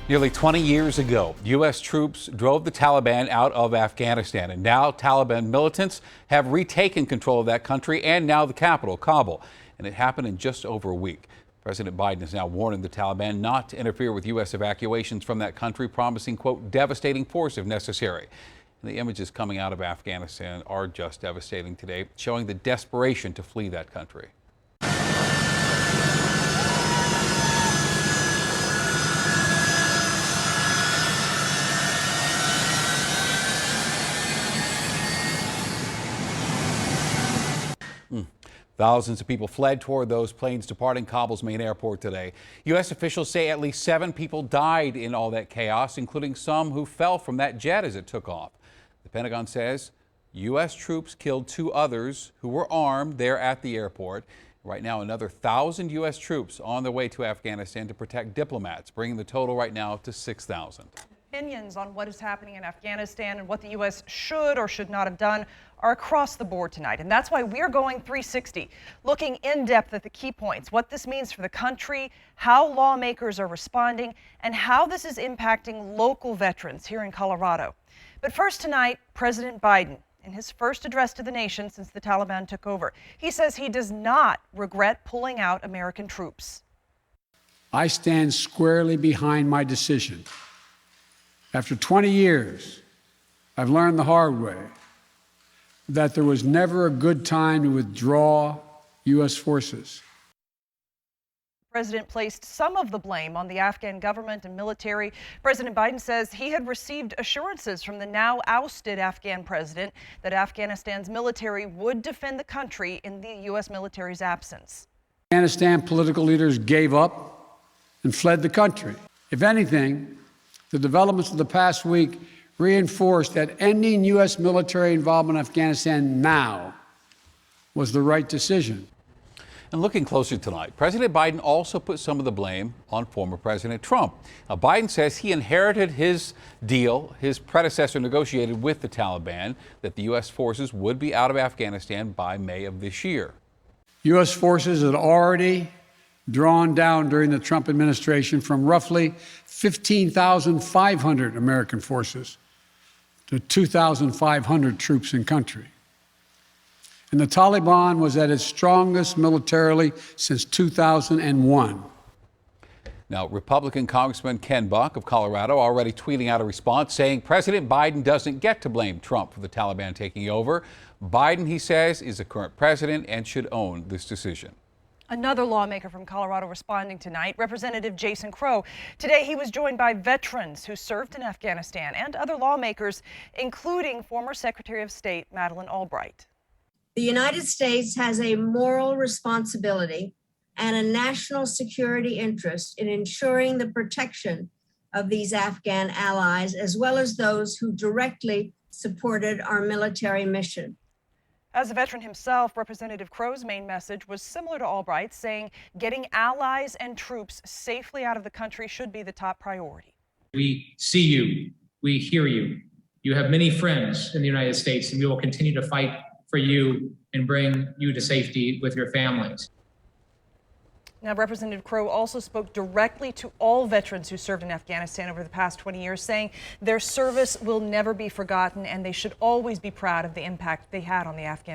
Nearly 20 years ago, U.S. troops drove the Taliban out of Afghanistan, and now Taliban militants have retaken control of that country and now the capital, Kabul. And it happened in just over a week. President Biden is now warning the Taliban not to interfere with U.S. evacuations from that country, promising, quote, devastating force if necessary. And the images coming out of Afghanistan are just devastating today, showing the desperation to flee that country. Thousands of people fled toward those planes departing Kabul's main airport today. U.S. officials say at least 7 people died in all that chaos, including some who fell from that jet as it took off. The Pentagon says U.S. troops killed 2 others who were armed there at the airport. Right now, another 1,000 U.S. troops on their way to Afghanistan to protect diplomats, bringing the total right now to 6,000. Opinions on what is happening in Afghanistan and what the U.S. should or should not have done are across the board tonight. And that's why we're going 360, looking in depth at the key points, what this means for the country, how lawmakers are responding, and how this is impacting local veterans here in Colorado. But first tonight, President Biden, in his first address to the nation since the Taliban took over, he says he does not regret pulling out American troops. I stand squarely behind my decision. After 20 years, I've learned the hard way that there was never a good time to withdraw U.S. forces. The president placed some of the blame on the Afghan government and military. President Biden says he had received assurances from the now ousted Afghan president that Afghanistan's military would defend the country in the U.S. military's absence. Afghanistan political leaders gave up and fled the country. If anything, the developments of the past week reinforced that ending U.S. military involvement in Afghanistan now was the right decision. And looking closer tonight, President Biden also put some of the blame on former President Trump. Now, Biden says he inherited his deal his predecessor negotiated with the Taliban, that the U.S. forces would be out of Afghanistan by May of this year. U.S. forces had already drawn down during the Trump administration from roughly 15,500 American forces to 2,500 troops in country. And the Taliban was at its strongest militarily since 2001. Now, Republican Congressman Ken Buck of Colorado already tweeting out a response saying President Biden doesn't get to blame Trump for the Taliban taking over. Biden, he says, is the current president and should own this decision. Another lawmaker from Colorado responding tonight, Representative Jason Crow. Today he was joined by veterans who served in Afghanistan and other lawmakers, including former Secretary of State Madeleine Albright. The United States has a moral responsibility and a national security interest in ensuring the protection of these Afghan allies, as well as those who directly supported our military mission. As a veteran himself, Representative Crow's main message was similar to Albright's, saying getting allies and troops safely out of the country should be the top priority. We see you. We hear you. You have many friends in the United States, and we will continue to fight for you and bring you to safety with your families. Now, Representative Crow also spoke directly to all veterans who served in Afghanistan over the past 20 years, saying their service will never be forgotten and they should always be proud of the impact they had on the Afghan people.